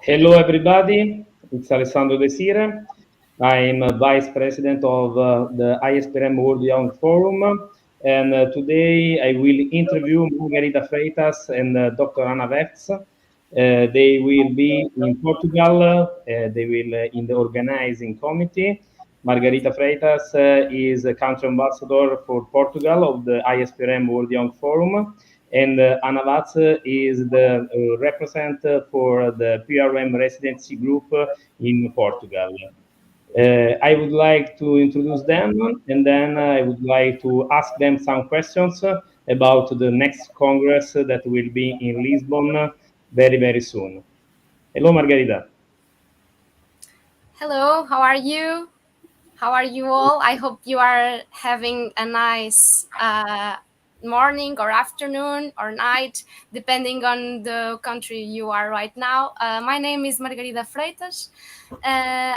Hello, everybody. It's Alessandro De Sire. I'm Vice President of the ISPRM World Young Forum. And today I will interview Margarida Freitas and Dr. Ana Vaz. They will be in Portugal. They will in the organizing committee. Margarida Freitas is a country ambassador for Portugal of the ISPRM World Young Forum. And Ana Vaz is the representative for the PRM residency group in Portugal. I would like to introduce them, and then I would like to ask them some questions about the next Congress that will be in Lisbon very, very soon. Hello, Margarida. Hello, how are you? How are you all? I hope you are having a nice morning or afternoon or night, depending on the country you are right now. My name is Margarida Freitas.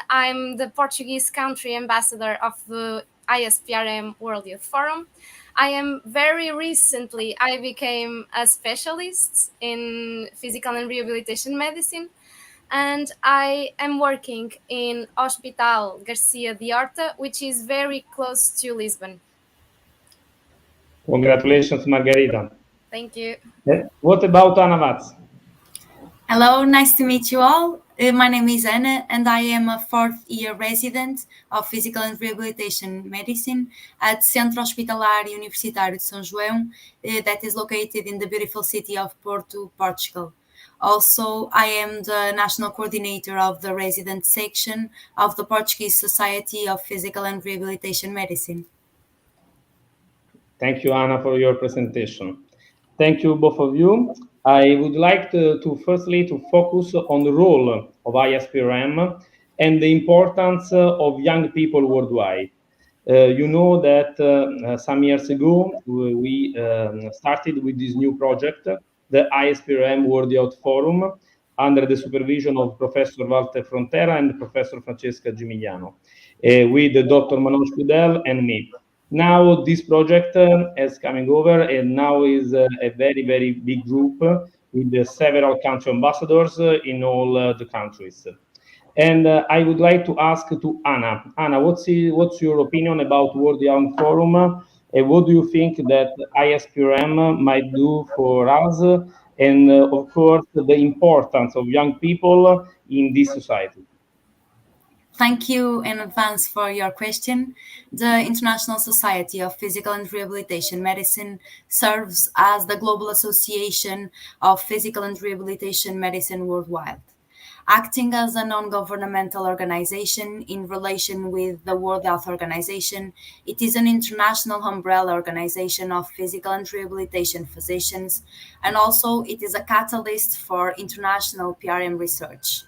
I'm the Portuguese country ambassador of the ISPRM World Youth Forum. I became a specialist in physical and rehabilitation medicine, and I am working in Hospital Garcia de Horta, which is very close to Lisbon. Congratulations, Margarida. Thank you. What about Ana Vaz? Hello, nice to meet you all. My name is Ana, and I am a fourth-year resident of Physical and Rehabilitation Medicine at Centro Hospitalar Universitário de São João, that is located in the beautiful city of Porto, Portugal. Also, I am the national coordinator of the resident section of the Portuguese Society of Physical and Rehabilitation Medicine. Thank you, Ana, for your presentation. Thank you, both of you. I would like to firstly to focus on the role of ISPRM and the importance of young people worldwide. You know that some years ago we started with this new project, the ISPRM World Youth Forum, under the supervision of Professor Walter Frontera and Professor Francesca Gimigliano, with Dr. Manoj Kudel and me. Now this project is coming over, and now is a very, very big group with several country ambassadors in all the countries. And I would like to ask to Ana. Ana, what's your opinion about World Young Forum? And what do you think that ISPRM might do for us? And of course, the importance of young people in this society. Thank you in advance for your question. The International Society of Physical and Rehabilitation Medicine serves as the global association of physical and rehabilitation medicine worldwide. Acting as a non-governmental organization in relation with the World Health Organization, it is an international umbrella organization of physical and rehabilitation physicians, and also it is a catalyst for international PRM research.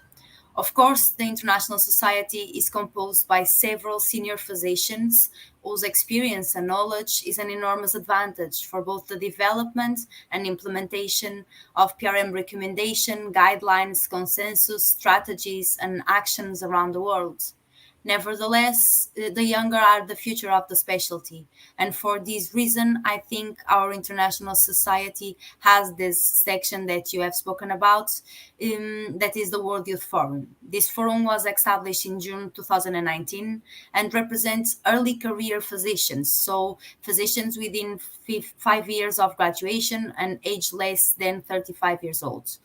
Of course, the International Society is composed by several senior physicians whose experience and knowledge is an enormous advantage for both the development and implementation of PRM recommendation, guidelines, consensus, strategies, and actions around the world. Nevertheless, the younger are the future of the specialty. And for this reason, I think our international society has this section that you have spoken about, that is the World Youth Forum. This forum was established in June 2019 and represents early career physicians, so physicians within 5 years of graduation and age less than 35 years old.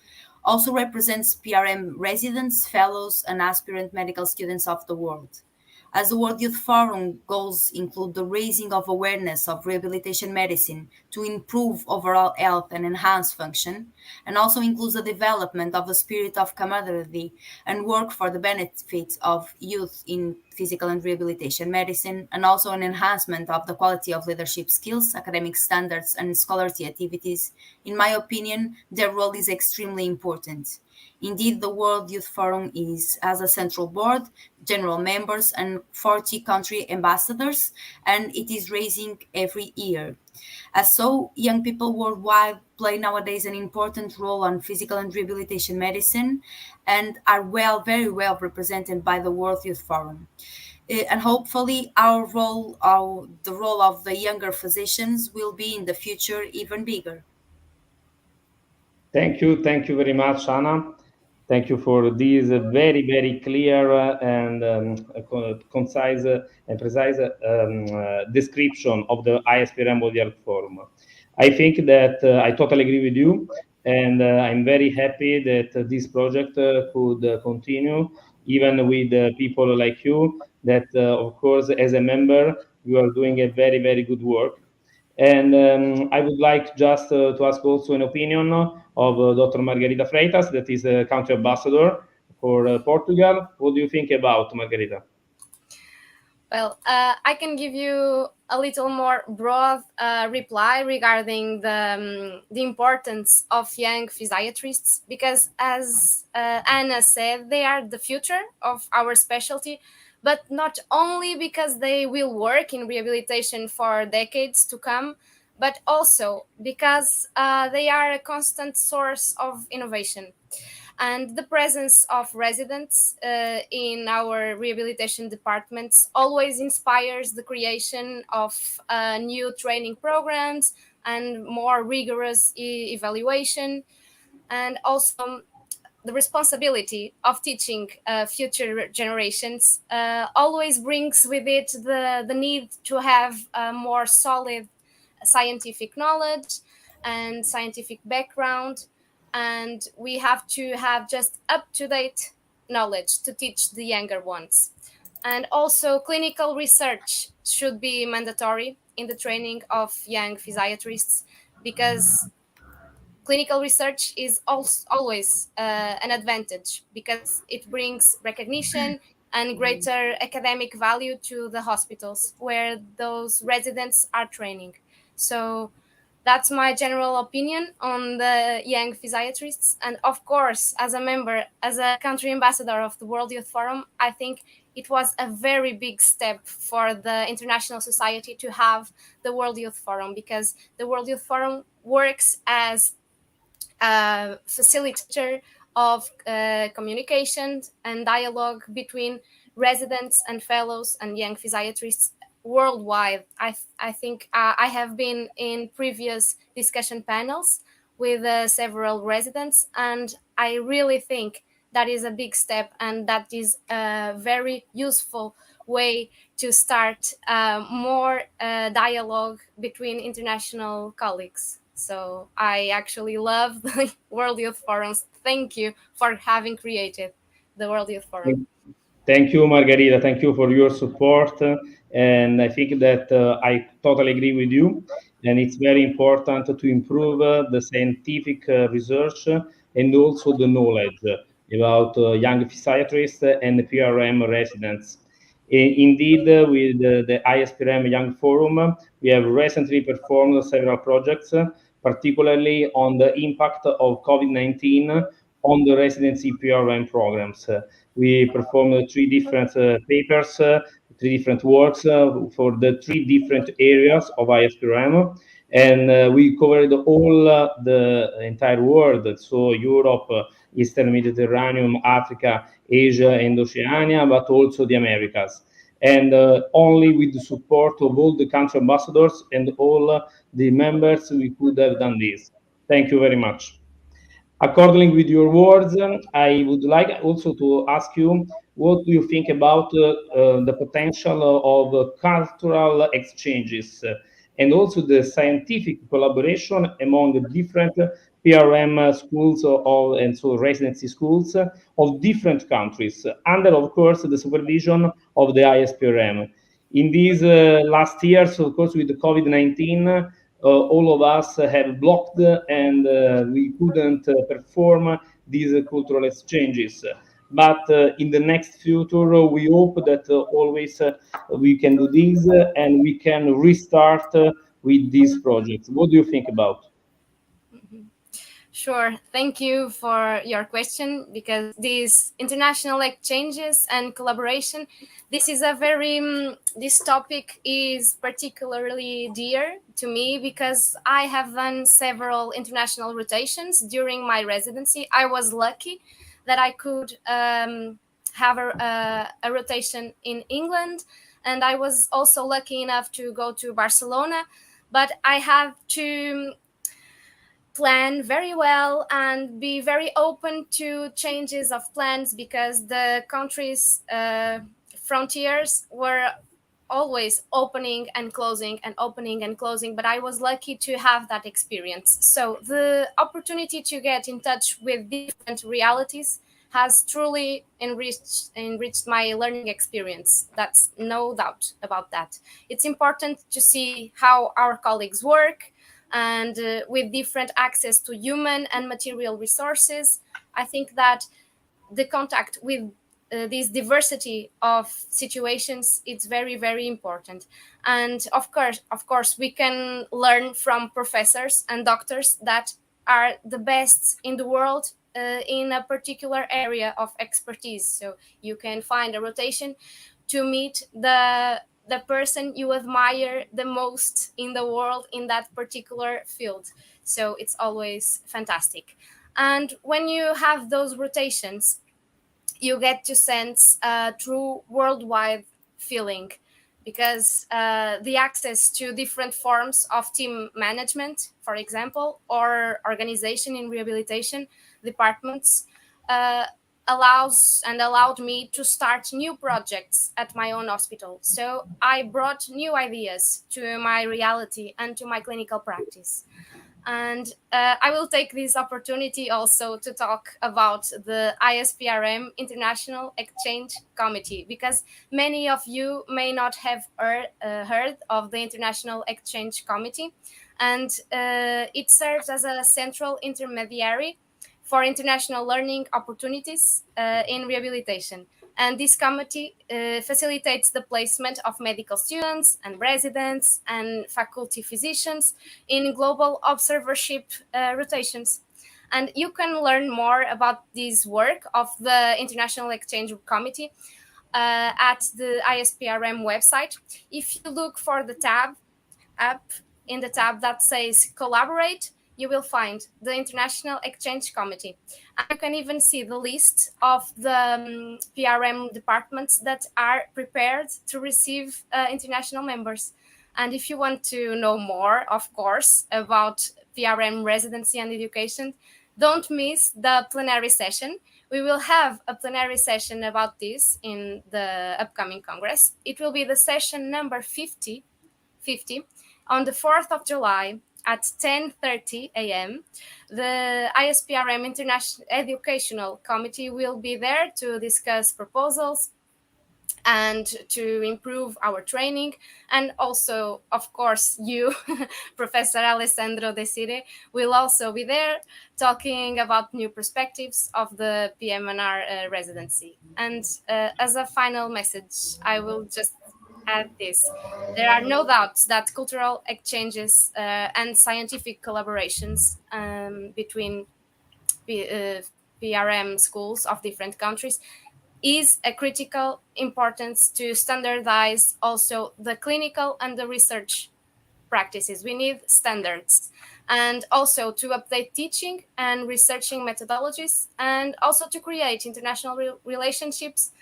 Also represents PRM residents, fellows, and aspirant medical students of the world. As the World Youth Forum goals include the raising of awareness of rehabilitation medicine to improve overall health and enhance function, and also includes the development of a spirit of camaraderie and work for the benefit of youth in physical and rehabilitation medicine, and also an enhancement of the quality of leadership skills, academic standards, and scholarly activities. In my opinion, their role is extremely important. Indeed, the World Youth Forum has a central board, general members, and 40 country ambassadors, and it is raising every year. As so, young people worldwide play nowadays an important role on physical and rehabilitation medicine and are very well represented by the World Youth Forum. And hopefully the role of the younger physicians will be in the future even bigger. Thank you very much, Ana. Thank you for this very, very clear and concise and precise description of the ISPRM World Forum. I think that I totally agree with you, and I'm very happy that this project could continue, even with people like you, that, of course, as a member, you are doing a very, very good work. And I would like just to ask also an opinion of Dr. Margarida Freitas, that is a country ambassador for Portugal. What do you think about Margarida? Well, I can give you a little more broad reply regarding the importance of young physiatrists, because as Anna said, they are the future of our specialty, but not only because they will work in rehabilitation for decades to come, but also because they are a constant source of innovation. And the presence of residents in our rehabilitation departments always inspires the creation of new training programs and more rigorous evaluation, and also the responsibility of teaching future generations always brings with it the need to have a more solid scientific knowledge and scientific background, and we have to have just up-to-date knowledge to teach the younger ones. And also clinical research should be mandatory in the training of young physiatrists, because clinical research is always an advantage, because it brings recognition and greater academic value to the hospitals where those residents are training. So that's my general opinion on the young physiatrists. And of course, as a member, as a country ambassador of the World Youth Forum, I think it was a very big step for the international society to have the World Youth Forum, because the World Youth Forum works as facilitator of communication and dialogue between residents and fellows and young physiatrists worldwide. I think I have been in previous discussion panels with several residents, and I really think that is a big step, and that is a very useful way to start more dialogue between international colleagues. So I actually love the World Youth Forums. Thank you for having created the World Youth Forum. Thank you, Margarida. Thank you for your support. And I think that I totally agree with you. And it's very important to improve the scientific research and also the knowledge about young physiatrists and PRM residents. Indeed, with the ISPRM Young Forum, we have recently performed several projects, particularly on the impact of COVID-19 on the residency PRM programs. We performed three different papers, three different works for the three different areas of ISPRM, and we covered all the entire world, so Europe, Eastern Mediterranean, Africa, Asia, and Oceania, but also the Americas. And only with the support of all the country ambassadors and all the members, we could have done this. Thank you very much. According with your words, I would like also to ask you, what do you think about the potential of cultural exchanges and also the scientific collaboration among the different PRM schools and so residency schools of different countries, under, of course, the supervision of the ISPRM. In these last years, of course, with the COVID-19, all of us have blocked and we couldn't perform these cultural exchanges. But in the next future, we hope that always we can do this and we can restart with these projects. What do you think about? Sure. Thank you for your question, because these international exchanges and collaboration, this is a very, this topic is particularly dear to me, because I have done several international rotations during my residency. I was lucky that I could have a rotation in England, and I was also lucky enough to go to Barcelona, but I have plan very well and be very open to changes of plans, because the country's frontiers were always opening and closing and opening and closing, but I was lucky to have that experience. So the opportunity to get in touch with different realities has truly enriched my learning experience. That's no doubt about that. It's important to see how our colleagues work, and with different access to human and material resources, I think that the contact with this diversity of situations, it's very, very important. And of course we can learn from professors and doctors that are the best in the world in a particular area of expertise. So you can find a rotation to meet the person you admire the most in the world in that particular field. So it's always fantastic. And when you have those rotations, you get to sense a true worldwide feeling, because the access to different forms of team management, for example, or organization in rehabilitation departments, uh, allowed me to start new projects at my own hospital. So I brought new ideas to my reality and to my clinical practice. And I will take this opportunity also to talk about the ISPRM International Exchange Committee, because many of you may not have heard of the International Exchange Committee. And it serves as a central intermediary for international learning opportunities in rehabilitation. And this committee facilitates the placement of medical students and residents and faculty physicians in global observership rotations. And you can learn more about this work of the International Exchange Committee at the ISPRM website. If you look for the tab up in the tab that says collaborate, you will find the International Exchange Committee. And you can even see the list of the PRM departments that are prepared to receive international members. And if you want to know more, of course, about PRM residency and education, don't miss the plenary session. We will have a plenary session about this in the upcoming Congress. It will be the session number 50 on the 4th of July at 10:30 a.m. The ISPRM International Educational Committee will be there to discuss proposals and to improve our training. And also, of course, you, Professor Alessandro De Sire, will also be there talking about new perspectives of the PMNR residency. And as a final message, I will just add this. There are no doubts that cultural exchanges and scientific collaborations between PRM schools of different countries is a critical importance to standardize also the clinical and the research practices. We need standards, and also to update teaching and researching methodologies, and also to create international relationships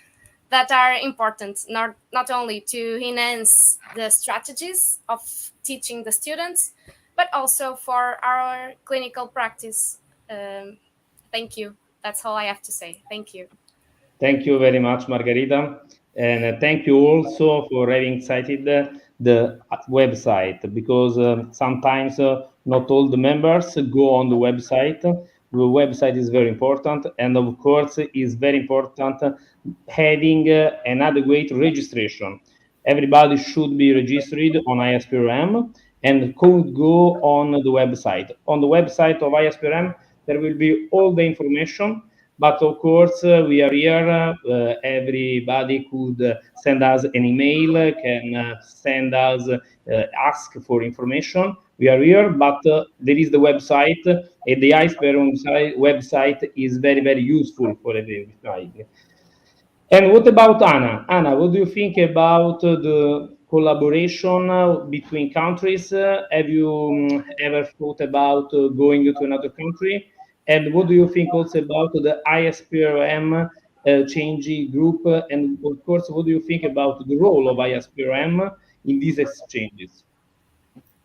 that are important, not only to enhance the strategies of teaching the students, but also for our clinical practice. Thank you. That's all I have to say. Thank you. Thank you very much, Margarida. And thank you also for having cited the website, because sometimes not all the members go on the website. The website is very important. And of course, it's very important having an adequate registration. Everybody should be registered on ISPRM and could go on the website. On the website of ISPRM, there will be all the information. But of course, we are here. Everybody could send us an email, can send us, ask for information. We are here, but there is the website, and the ISPRM website is very, very useful for everybody. And what about Anna? Anna, what do you think about the collaboration between countries? Have you ever thought about going to another country? And what do you think also about the ISPRM changing group? And of course, what do you think about the role of ISPRM in these exchanges?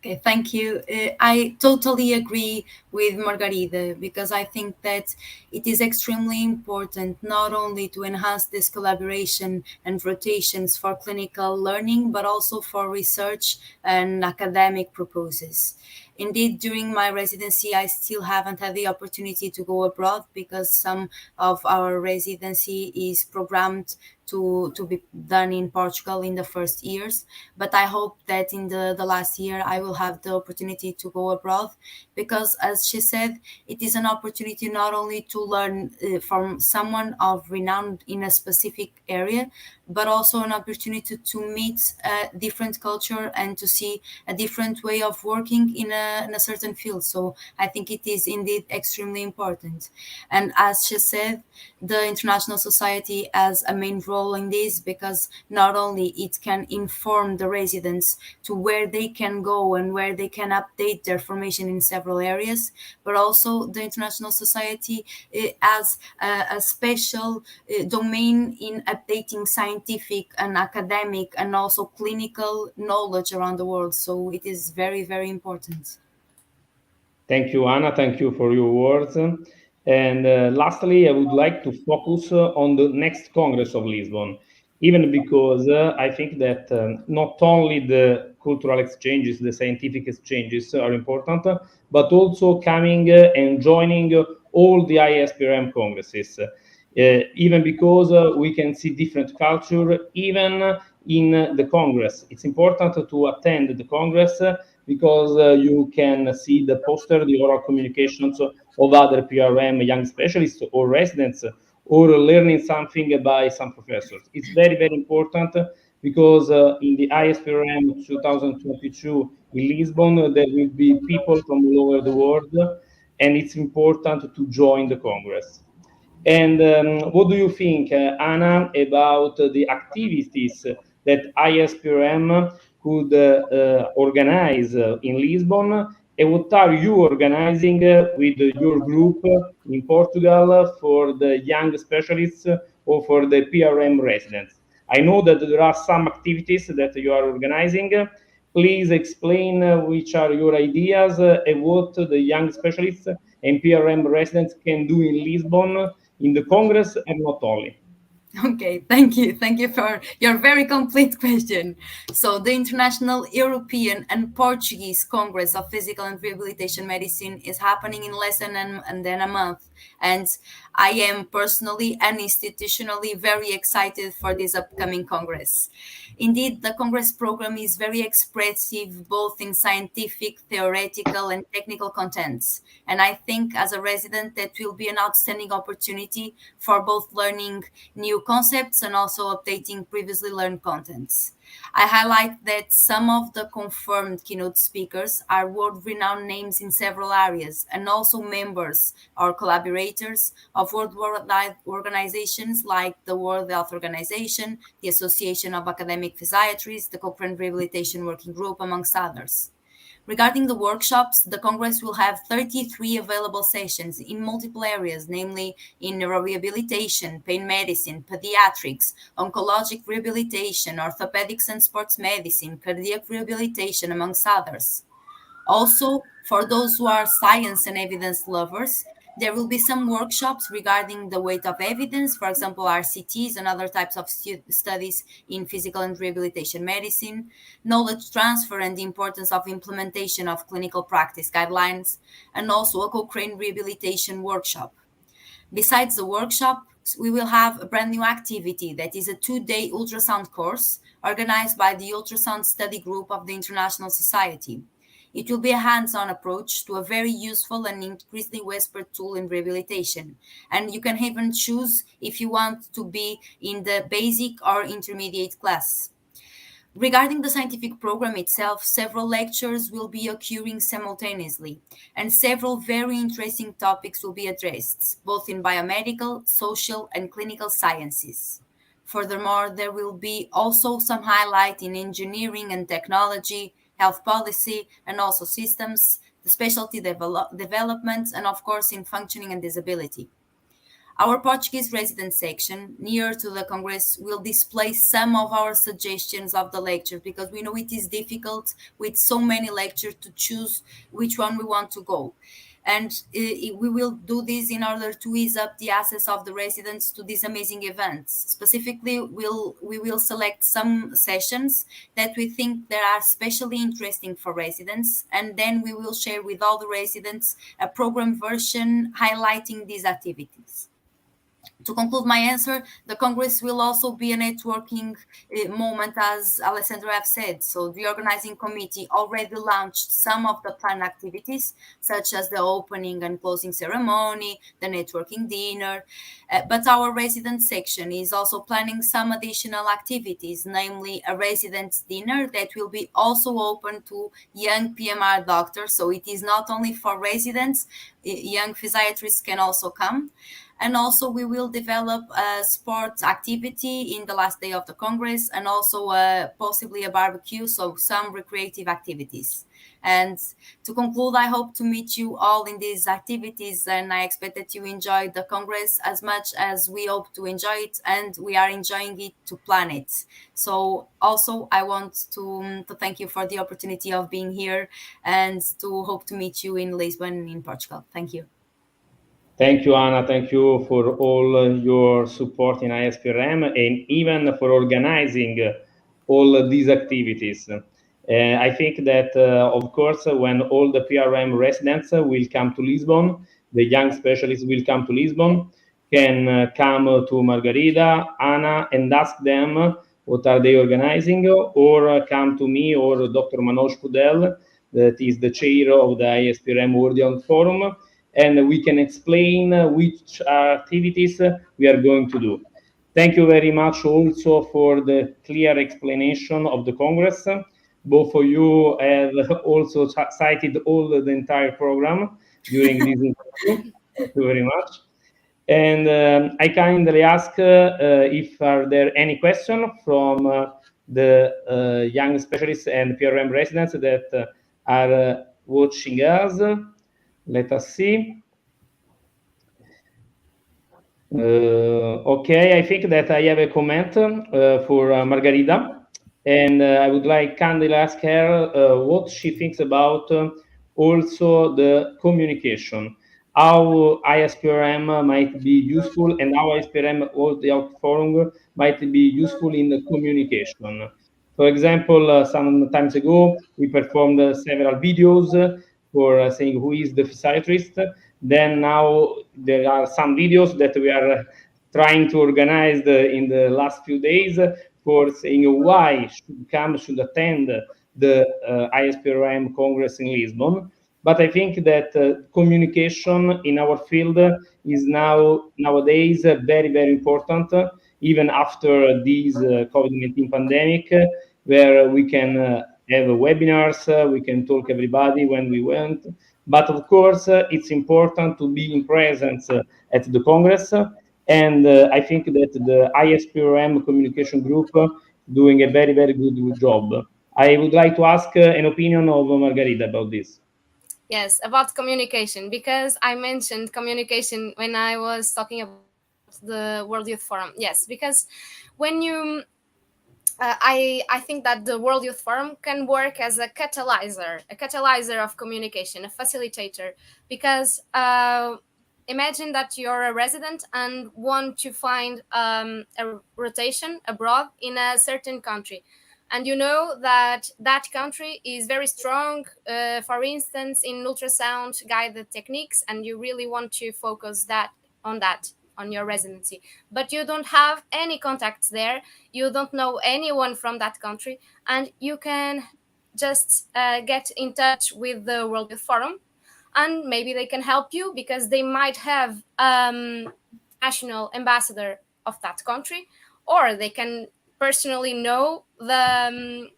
Okay, thank you. I totally agree with Margarida because I think that it is extremely important not only to enhance this collaboration and rotations for clinical learning, but also for research and academic purposes. Indeed, during my residency, I still haven't had the opportunity to go abroad because some of our residency is programmed to be done in Portugal in the first years. But I hope that in the last year I will have the opportunity to go abroad because, as she said, it is an opportunity not only to learn from someone of renown in a specific area, but also an opportunity to meet a different culture and to see a different way of working in a certain field. So I think it is indeed extremely important. And as she said, the International Society has a main role in this because not only it can inform the residents to where they can go and where they can update their formation in several areas, but also the International Society has a special domain in updating scientific and academic and also clinical knowledge around the world. So it is very, very important. Thank you, Anna. Thank you for your words. And lastly, I would like to focus on the next Congress of Lisbon, even because I think that not only the cultural exchanges, the scientific exchanges are important, but also coming and joining all the ISPRM congresses. Even because we can see different culture even in the Congress. It's important to attend the Congress because you can see the poster, the oral communications of other PRM young specialists or residents, or learning something by some professors. It's very, very important because in the ISPRM 2022 in Lisbon, there will be people from all over the world, and it's important to join the Congress. And what do you think, Anna, about the activities that ISPRM could organize in Lisbon? And what are you organizing with your group in Portugal for the young specialists or for the PRM residents? I know that there are some activities that you are organizing. Please explain which are your ideas and what the young specialists and PRM residents can do in Lisbon in the Congress and not only. Okay, thank you. Thank you for your very complete question. So, the International European and Portuguese Congress of Physical and Rehabilitation Medicine is happening in less than a month. And I am personally and institutionally very excited for this upcoming Congress. Indeed, the Congress program is very expressive, both in scientific, theoretical, and technical contents. And I think as a resident, that will be an outstanding opportunity for both learning new concepts and also updating previously learned contents. I highlight that some of the confirmed keynote speakers are world-renowned names in several areas and also members or collaborators of worldwide organizations like the World Health Organization, the Association of Academic Physiatrists, the Cochrane Rehabilitation Working Group, amongst others. Regarding the workshops, the Congress will have 33 available sessions in multiple areas, namely in neurorehabilitation, pain medicine, pediatrics, oncologic rehabilitation, orthopedics and sports medicine, cardiac rehabilitation, amongst others. Also, for those who are science and evidence lovers, there will be some workshops regarding the weight of evidence, for example, RCTs and other types of studies in physical and rehabilitation medicine, knowledge transfer and the importance of implementation of clinical practice guidelines, and also a Cochrane rehabilitation workshop. Besides the workshop, we will have a brand new activity that is a 2-day ultrasound course organized by the Ultrasound Study Group of the International Society. It will be a hands-on approach to a very useful and increasingly whispered tool in rehabilitation. And you can even choose if you want to be in the basic or intermediate class. Regarding the scientific program itself, several lectures will be occurring simultaneously, and several very interesting topics will be addressed, both in biomedical, social, and clinical sciences. Furthermore, there will be also some highlight in engineering and technology, health policy, and also systems, the specialty development, and of course in functioning and disability. Our Portuguese resident section near to the Congress will display some of our suggestions of the lecture, because we know it is difficult with so many lectures to choose which one we want to go. And we will do this in order to ease up the access of the residents to these amazing events. Specifically, we will select some sessions that we think that are especially interesting for residents, and then we will share with all the residents a program version highlighting these activities. To conclude my answer, the Congress will also be a networking moment, as Alessandro have said. So the organizing committee already launched some of the planned activities, such as the opening and closing ceremony, the networking dinner. But our resident section is also planning some additional activities, namely a residence dinner that will be also open to young PMR doctors. So it is not only for residents, young physiatrists can also come. And also we will develop a sports activity in the last day of the Congress, and also possibly a barbecue, so some recreative activities. And to conclude, I hope to meet you all in these activities, and I expect that you enjoy the Congress as much as we hope to enjoy it, and we are enjoying it to plan it. So also I want to thank you for the opportunity of being here, and to hope to meet you in Lisbon, in Portugal. Thank you. Thank you, Anna. Thank you for all your support in ISPRM, and even for organizing all these activities. I think that, of course, when all the PRM residents will come to Lisbon, the young specialists will come to Lisbon, can come to Margarida, Anna, and ask them what are they organizing, or come to me or Dr. Manoj Pudel, that is the chair of the ISPRM World Young Forum, and we can explain which activities we are going to do. Thank you very much also for the clear explanation of the Congress. Both of you have also cited all the entire program during this interview. Thank you very much. And I kindly ask if are there any question from the young specialists and PRM residents that are watching us. Let us see. Okay, I think that I have a comment for Margarida, and I would like kindly ask her what she thinks about also the communication, how ISPRM might be useful, and how ISPRM World Health Forum might be useful in the communication. For example, some times ago, we performed several videos for saying who is the physiatrist. Then now there are some videos that we are trying to organize in the last few days for saying why should attend the ISPRM Congress in Lisbon. But I think that communication in our field is nowadays very, very important, even after this COVID-19 pandemic, where we can have webinars, we can talk everybody when we want. But of course, it's important to be in presence at the Congress. And I think that the ISPRM communication group doing a very, very good job. I would like to ask an opinion of Margarida about this. Yes, about communication, because I mentioned communication when I was talking about the World Youth Forum. Yes, because when you I think that the World Youth Forum can work as a catalyzer of communication, a facilitator, because imagine that you're a resident and want to find a rotation abroad in a certain country, and you know that that country is very strong, for instance, in ultrasound guided techniques, and you really want to focus on your residency, but you don't have any contacts there, you don't know anyone from that country, and you can just get in touch with the World Youth Forum, and maybe they can help you because they might have national ambassador of that country, or they can personally know the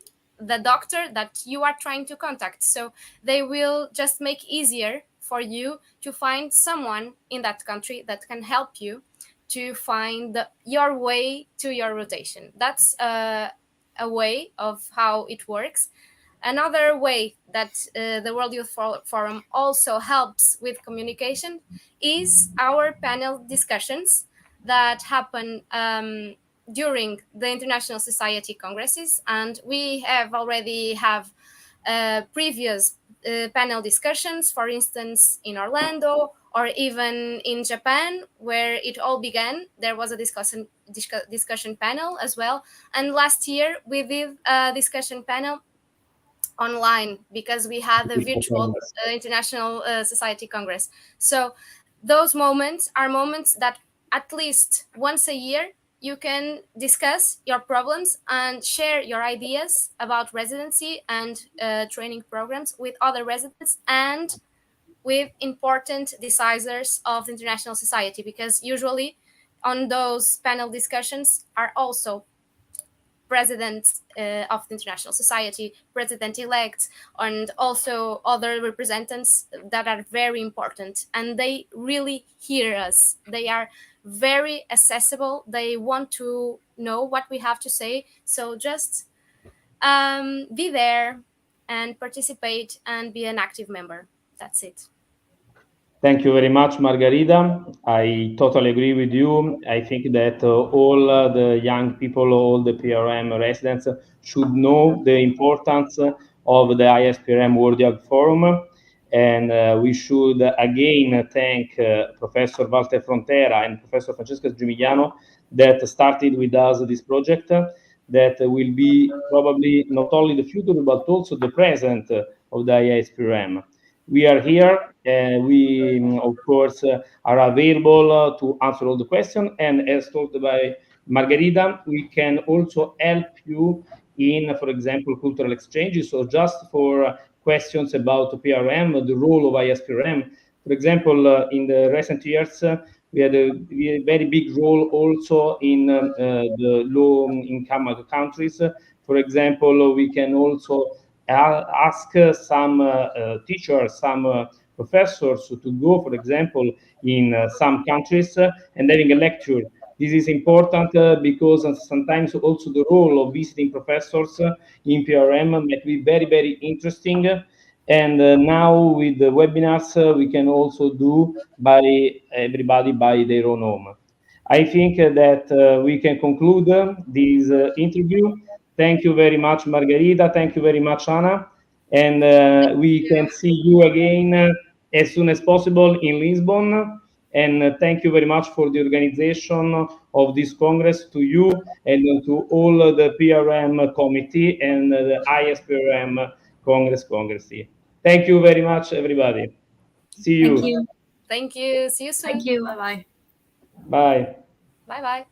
doctor that you are trying to contact. So they will just make easier for you to find someone in that country that can help you to find your way to your rotation. That's a way of how it works. Another way that the World Youth Forum also helps with communication is our panel discussions that happen during the International Society Congresses, and we have already have previous panel discussions, for instance, in Orlando or even in Japan, where it all began. There was a discussion panel as well. And last year we did a discussion panel online because we had the virtual International Society Congress. So those moments are moments that at least once a year you can discuss your problems and share your ideas about residency and training programs with other residents and with important decisors of the International Society, because usually on those panel discussions are also president of the International Society, president-elect, and also other representatives that are very important. And they really hear us. They are very accessible. They want to know what we have to say. So just be there and participate and be an active member. That's it. Thank you very much, Margarida. I totally agree with you. I think that all the young people, all the PRM residents should know the importance of the ISPRM World Youth Forum. And we should again thank Professor Walter Frontera and Professor Francesca Gimigliano that started with us this project that will be probably not only the future, but also the present of the ISPRM. We are here. We, of course, are available to answer all the questions. And as told by Margarida, we can also help you in, for example, cultural exchanges. So just for questions about PRM, the role of ISPRM. For example, in the recent years, we had a very big role also in the low-income countries. For example, we can also ask some teachers, some professors to go, for example, in some countries and having a lecture. This is important because sometimes also the role of visiting professors in PRM might be very, very interesting. And now with the webinars, we can also do by everybody by their own home. I think that we can conclude this interview. Thank you very much, Margarida. Thank you very much, Anna. And we can see you again as soon as possible in Lisbon. And thank you very much for the organization of this Congress, to you and to all the PRM committee and the ISPRM Congress. Thank you very much, everybody. See you. Thank you. Thank you. See you soon. Thank you. Bye-bye. Bye. Bye-bye.